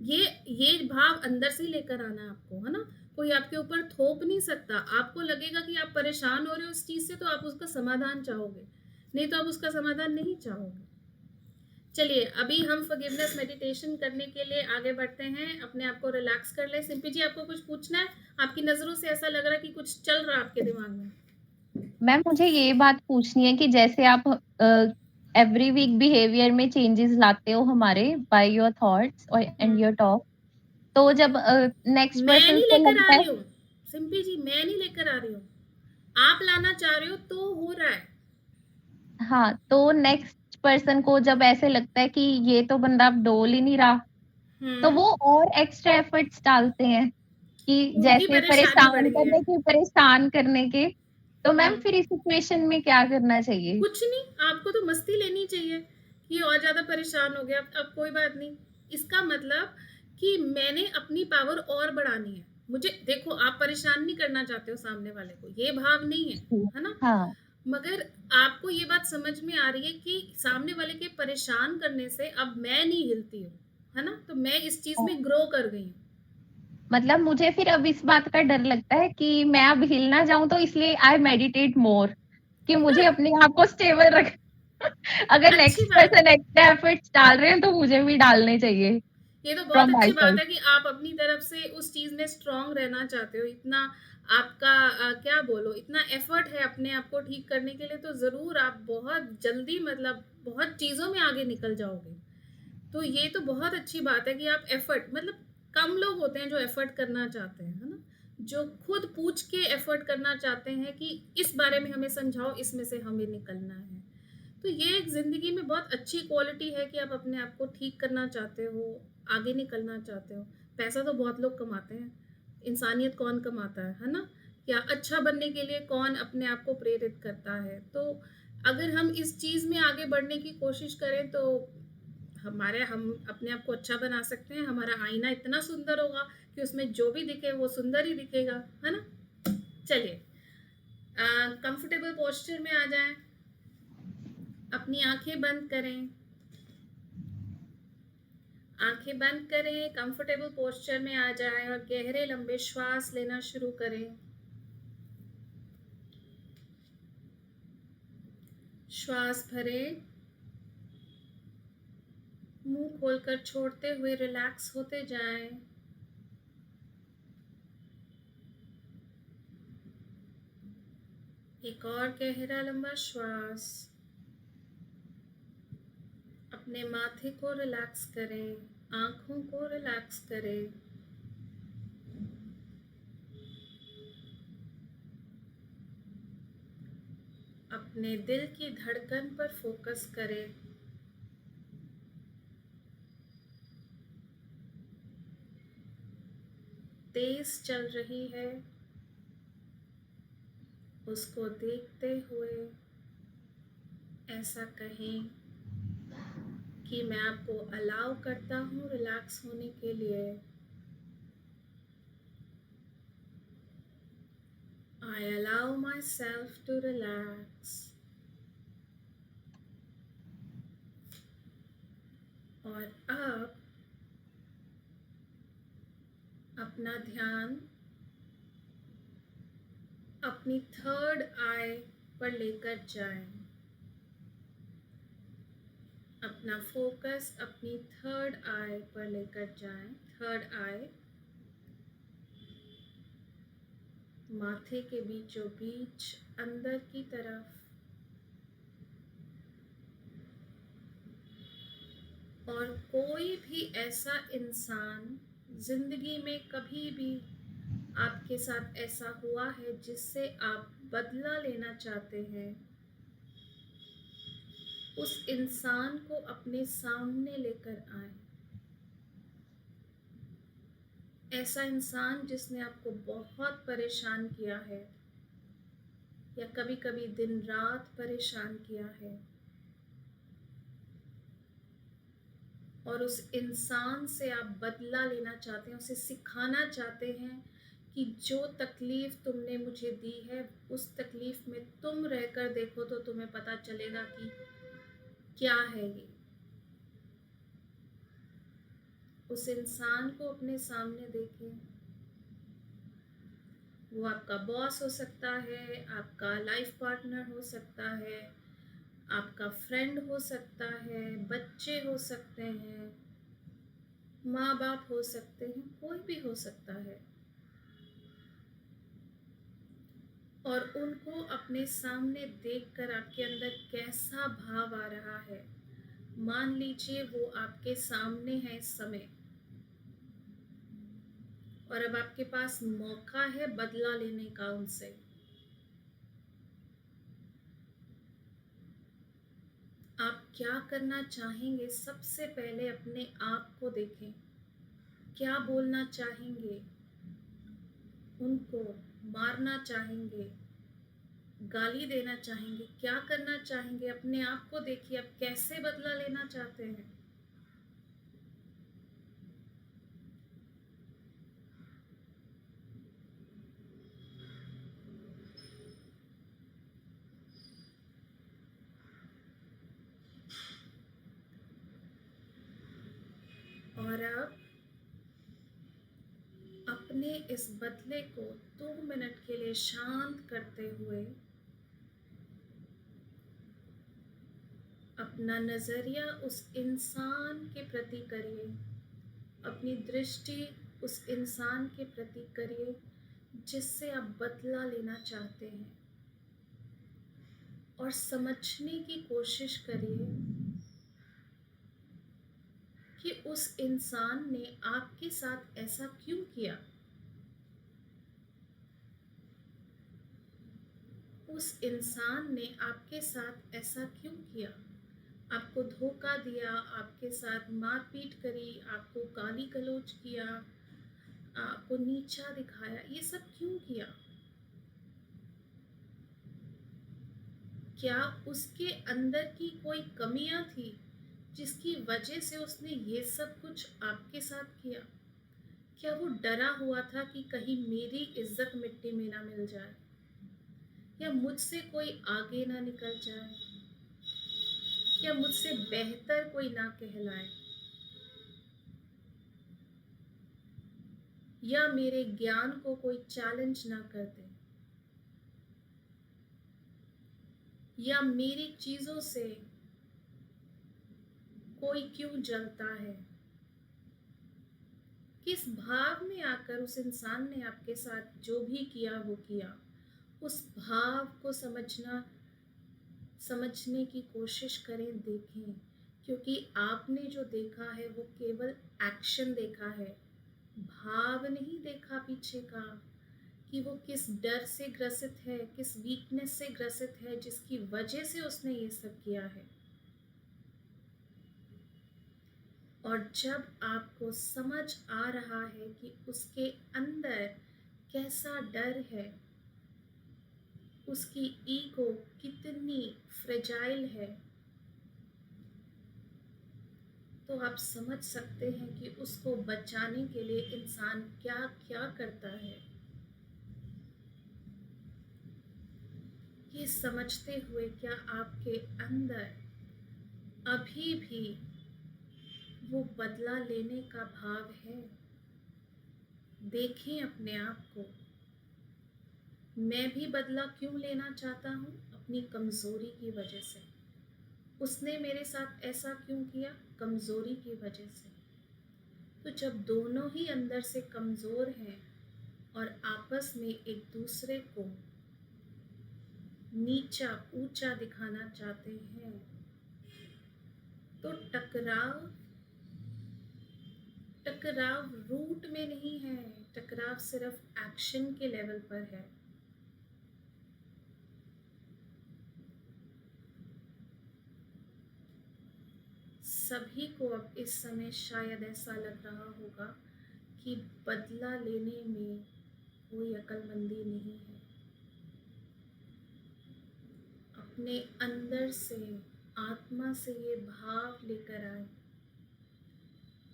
ये भाव अंदर से लेकर आना है आपको, है ना? कोई आपके ऊपर थोप नहीं सकता। आपको लगेगा कि आप परेशान हो रहे हो इस चीज से तो आप उसका समाधान चाहोगे, नहीं तो आप उसका समाधान नहीं चाहोगे। चलिए अभी हम फॉरगिवनेस मेडिटेशन करने के लिए आगे बढ़ते हैं, अपने आप को रिलैक्स कर ले। सिंपी जी आपको कुछ पूछना है? आपकी नजरों से ऐसा लग रहा है कि कुछ चल रहा है आपके दिमाग में। मैम मुझे ये बात पूछनी है कि जैसे आप एवरी वीक बिहेवियर में चेंजेस लाते हो हमारे बाय योर थॉट्स और एंड योर टॉक, तो जब नेक्स्ट मैं पर्सन नहीं को लेकर आ लगता है रही हूँ, सिंपी जी मैं नहीं लेकर आ रही हूँ, आप लाना चाह रहे हो तो हो रहा है। हाँ, तो नेक्स्ट पर्सन को जब ऐसे लगता है कि ये तो बंदा अब डोल ही नहीं रहा, तो वो और एक्स्ट्रा एफर्ट्स डालते हैं कि उनकी जैसे परेशानी परेशान करने के। तो मैम हम्म फिर इस सिचुएशन में क्या करना चाहिए? कुछ नहीं, आपको तो मस्ती लेनी चाहिए कि और ज्यादा परेशान हो गया, अब कोई बात नहीं। इसका मतलब कि मैंने अपनी पावर और बढ़ानी है। मुझे देखो, आप परेशान नहीं करना चाहते हो सामने वाले को, ये भाव नहीं है ना? हाँ, मगर आपको ये बात समझ में आ रही है कि सामने वाले के परेशान करने से अब मैं नहीं हिलती हूँ, है ना? तो मैं इस चीज में ग्रो कर गई हूँ। मतलब मुझे फिर अब इस बात का डर लगता है कि मैं अब हिल ना जाऊँ, तो इसलिए आई मेडिटेट मोर कि मुझे अपने आप को स्टेबल रख अगर अच्छी नेक्स्ट बात है, पर्सन एक्स्ट्रा एफर्ट्स डाल रहे हैं तो मुझे भी डालने चाहिए ये तो बहुत फ्रॉम अच्छी माय बात साइड। है कि आप अपनी तरफ से उस चीज में स्ट्रांग रहना चाहते हो। इतना आपका क्या बोलो, इतना एफर्ट है अपने आप को ठीक करने के लिए, तो जरूर आप बहुत जल्दी मतलब बहुत चीजों में आगे निकल जाओगे। तो ये तो बहुत अच्छी बात है कि आप एफर्ट मतलब कम लोग होते हैं जो एफर्ट करना चाहते हैं, है ना? जो खुद पूछ के एफर्ट करना चाहते हैं कि इस बारे में हमें समझाओ, इसमें से हमें निकलना है। तो ये एक जिंदगी में बहुत अच्छी क्वालिटी है कि आप अपने आप को ठीक करना चाहते हो, आगे निकलना चाहते हो। पैसा तो बहुत लोग कमाते हैं, इंसानियत कौन कमाता है ना? या अच्छा बनने के लिए कौन अपने आप को प्रेरित करता है? तो अगर हम इस चीज में आगे बढ़ने की कोशिश करें तो हम अपने आप को अच्छा बना सकते हैं। हमारा आईना इतना सुंदर होगा कि उसमें जो भी दिखे वो सुंदर ही दिखेगा, है ना? चलिए, कंफर्टेबल पोस्चर में आ जाएं, अपनी आंखें बंद करें, आंखें बंद करें, कंफर्टेबल पोस्चर में आ जाएं और गहरे लंबे श्वास लेना शुरू करें। श्वास भरें, मुंह खोलकर छोड़ते हुए रिलैक्स होते जाएं। एक और गहरा लंबा श्वास। अपने माथे को रिलैक्स करें, आंखों को रिलैक्स करें। अपने दिल की धड़कन पर फोकस करें। तेज चल रही है, उसको देखते हुए ऐसा कहें कि मैं आपको अलाउ करता हूँ रिलैक्स होने के लिए। I allow myself to relax. और अब अपना ध्यान अपनी थर्ड आई पर लेकर जाएं। अपना फोकस अपनी थर्ड आई पर लेकर जाएं। थर्ड आई माथे के बीचों बीच अंदर की तरफ, और कोई भी ऐसा इंसान जिंदगी में कभी भी आपके साथ ऐसा हुआ है जिससे आप बदला लेना चाहते हैं, उस इंसान को अपने सामने लेकर आए। ऐसा इंसान जिसने आपको बहुत परेशान किया है या कभी कभी दिन रात परेशान किया है, और उस इंसान से आप बदला लेना चाहते हैं, उसे सिखाना चाहते हैं कि जो तकलीफ तुमने मुझे दी है उस तकलीफ में तुम रहकर देखो तो तुम्हें पता चलेगा कि क्या है ये। उस इंसान को अपने सामने देखें। वो आपका बॉस हो सकता है, आपका लाइफ पार्टनर हो सकता है, आपका फ्रेंड हो सकता है, बच्चे हो सकते हैं, माँ बाप हो सकते हैं, कोई भी हो सकता है। और उनको अपने सामने देखकर आपके अंदर कैसा भाव आ रहा है। मान लीजिए वो आपके सामने है इस समय, और अब आपके पास मौका है बदला लेने का उनसे। आप क्या करना चाहेंगे? सबसे पहले अपने आप को देखें। क्या बोलना चाहेंगे? उनको मारना चाहेंगे? गाली देना चाहेंगे? क्या करना चाहेंगे? अपने आप को देखिए, आप कैसे बदला लेना चाहते हैं? और अब अपने इस बदले को 2 मिनट के लिए शांत करते हुए अपना नजरिया उस इंसान के प्रति करिए, अपनी दृष्टि उस इंसान के प्रति करिए जिससे आप बदला लेना चाहते हैं, और समझने की कोशिश करिए कि उस इंसान ने आपके साथ ऐसा क्यों किया। उस इंसान ने आपके साथ ऐसा क्यों किया? आपको धोखा दिया, आपके साथ मारपीट करी, आपको गाली गलौज किया, आपको नीचा दिखाया, ये सब क्यों किया? क्या उसके अंदर की कोई कमियां थी जिसकी वजह से उसने ये सब कुछ आपके साथ किया? क्या वो डरा हुआ था कि कहीं मेरी इज्जत मिट्टी में ना मिल जाए, या मुझसे कोई आगे ना निकल जाए, या मुझसे बेहतर कोई ना कहलाए, या मेरे ज्ञान को कोई चैलेंज ना कर दे, या मेरी चीजों से कोई क्यों जलता है? किस भाव में आकर उस इंसान ने आपके साथ जो भी किया वो किया? उस भाव को समझने की कोशिश करें, देखें, क्योंकि आपने जो देखा है वो केवल एक्शन देखा है, भाव नहीं देखा पीछे का, कि वो किस डर से ग्रसित है, किस वीकनेस से ग्रसित है जिसकी वजह से उसने ये सब किया है। और जब आपको समझ आ रहा है कि उसके अंदर कैसा डर है, उसकी ईगो कितनी फ्रेजाइल है, तो आप समझ सकते हैं कि उसको बचाने के लिए इंसान क्या क्या करता है। ये समझते हुए क्या आपके अंदर अभी भी वो बदला लेने का भाव है? देखें अपने आप को। मैं भी बदला क्यों लेना चाहता हूँ? अपनी कमजोरी की वजह से। उसने मेरे साथ ऐसा क्यों किया? कमजोरी की वजह से। तो जब दोनों ही अंदर से कमजोर हैं और आपस में एक दूसरे को नीचा ऊंचा दिखाना चाहते हैं, तो टकराव रूट में नहीं है, टकराव सिर्फ एक्शन के लेवल पर है। सभी को अब इस समय शायद ऐसा लग रहा होगा कि बदला लेने में कोई अक्लमंदी नहीं है। अपने अंदर से, आत्मा से ये भाव लेकर आए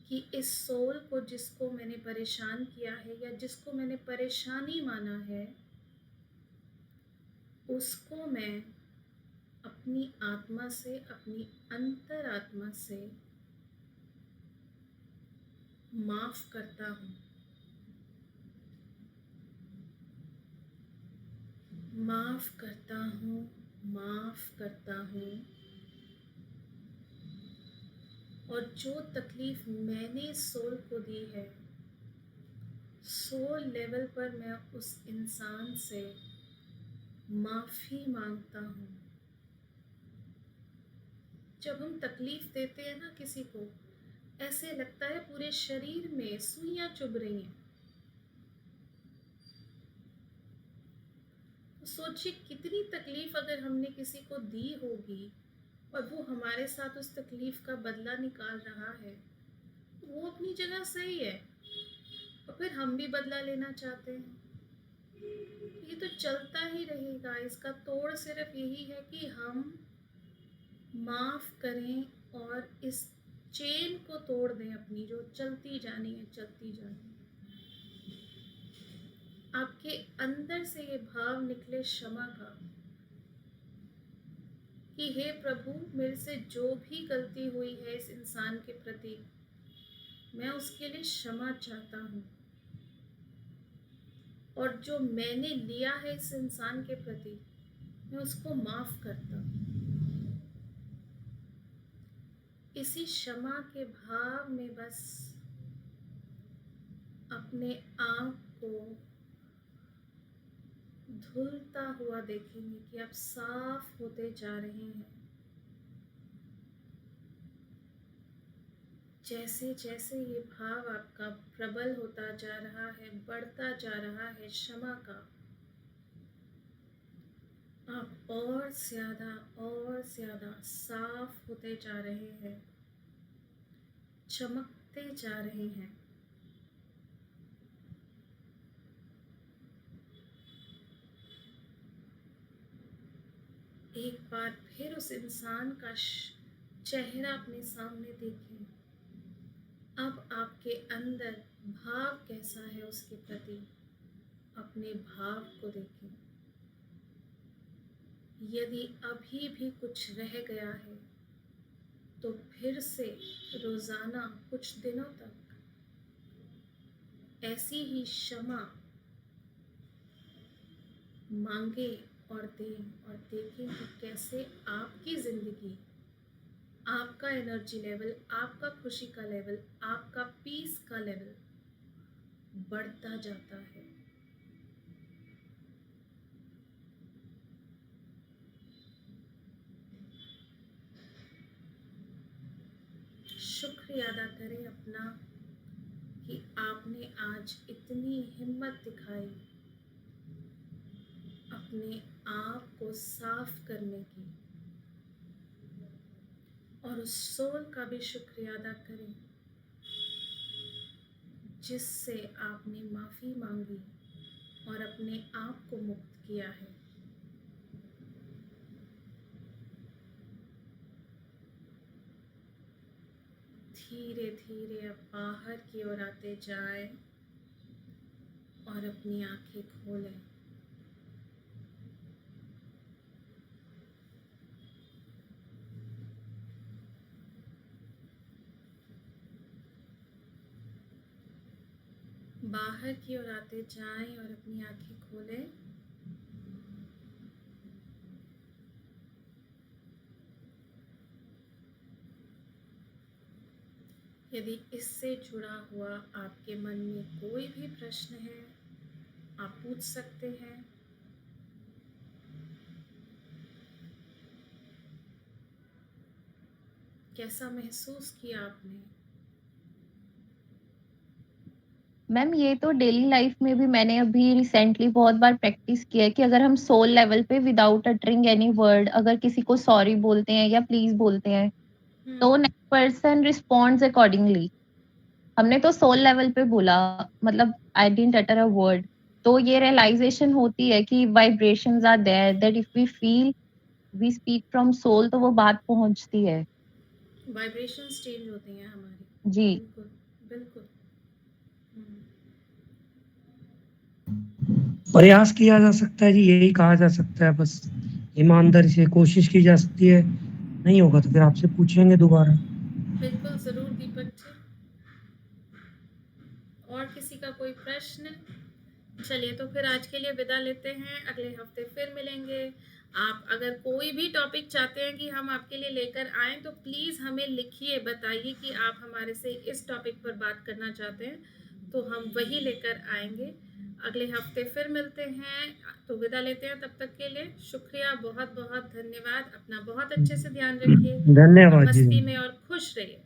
कि इस सोल को, जिसको मैंने परेशान किया है या जिसको मैंने परेशानी माना है, उसको मैं अपनी आत्मा से, अपनी अंतरात्मा से माफ करता हूँ। माफ करता हूँ, माफ करता हूँ। और जो तकलीफ मैंने सोल को दी है, सोल लेवल पर मैं उस इंसान से माफी मांगता हूँ। जब हम तकलीफ देते हैं ना किसी को, ऐसे लगता है पूरे शरीर में सुइयां चुभ रही हैं। सोचिए कितनी तकलीफ अगर हमने किसी को दी होगी और वो हमारे साथ उस तकलीफ का बदला निकाल रहा है, वो अपनी जगह सही है और फिर हम भी बदला लेना चाहते हैं। ये तो चलता ही रहेगा। इसका तोड़ सिर्फ यही है कि हम माफ करें और इस चेन को तोड़ दें अपनी, जो चलती जानी है चलती जानी है। आपके अंदर से ये भाव निकले क्षमा का कि हे प्रभु, मेरे से जो भी गलती हुई है इस इंसान के प्रति, मैं उसके लिए क्षमा चाहता हूँ, और जो मैंने लिया है इस इंसान के प्रति, मैं उसको माफ करता हूँ। इसी क्षमा के भाव में बस अपने आप को धुलता हुआ देखेंगे कि आप साफ होते जा रहे हैं। जैसे जैसे ये भाव आपका प्रबल होता जा रहा है, बढ़ता जा रहा है क्षमा का, आप और ज्यादा साफ होते जा रहे हैं, चमकते जा रहे हैं। एक बार फिर उस इंसान का चेहरा अपने सामने देखें। अब आपके अंदर भाव कैसा है उसके प्रति, अपने भाव को देखें। यदि अभी भी कुछ रह गया है तो फिर से रोजाना कुछ दिनों तक ऐसी ही क्षमा मांगे और दें, और देखें कि कैसे आपकी जिंदगी, आपका एनर्जी लेवल, आपका खुशी का लेवल, आपका पीस का लेवल बढ़ता जाता है। शुक्रिया अदा करें अपना कि आपने आज इतनी हिम्मत दिखाई अपने आप को साफ करने की, और उस सोल का भी शुक्रिया अदा करें जिससे आपने माफ़ी मांगी और अपने आप को मुक्त किया है। धीरे धीरे अब बाहर की ओर आते जाएं और अपनी आंखें खोलें। बाहर की ओर आते जाएं और अपनी आंखें खोलें। यदि इससे जुड़ा हुआ आपके मन में कोई भी प्रश्न है, आप पूछ सकते हैं। कैसा महसूस किया आपने? मैम ये तो डेली लाइफ में भी मैंने अभी रिसेंटली बहुत बार प्रैक्टिस किया है कि अगर हम सोल लेवल पे विदाउट अटरिंग एनी वर्ड अगर किसी को सॉरी बोलते हैं या प्लीज बोलते हैं तो नेक्स्ट पर्सन रिस्पॉन्ड्स अकॉर्डिंगली। हमने तो सोल लेवल पे बोला, मतलब I didn't utter a word, तो ये रियलाइजेशन होती है कि vibrations are there that if we feel we speak from soul तो वो बात पहुंचती है। वाइब्रेशंस चेंज होती हैं हमारी। जी बिल्कुल बिल्कुल। प्रयास किया जा सकता है जी, यही कहा जा सकता है। बस ईमानदारी से कोशिश की जा सकती है। नहीं होगा तो फिर आपसे पूछेंगे दोबारा। बिल्कुल ज़रूर दीपक जी। और किसी का कोई प्रश्न? चलिए तो फिर आज के लिए विदा लेते हैं, अगले हफ्ते फिर मिलेंगे। आप अगर कोई भी टॉपिक चाहते हैं कि हम आपके लिए लेकर आएँ तो प्लीज़ हमें लिखिए, बताइए कि आप हमारे से इस टॉपिक पर बात करना चाहते हैं, तो हम वही लेकर आएंगे। अगले हफ्ते फिर मिलते हैं, तो विदा लेते हैं। तब तक के लिए शुक्रिया, बहुत बहुत धन्यवाद। अपना बहुत अच्छे से ध्यान रखिए, धन्यवाद जी। मस्ती में और खुश रहिए।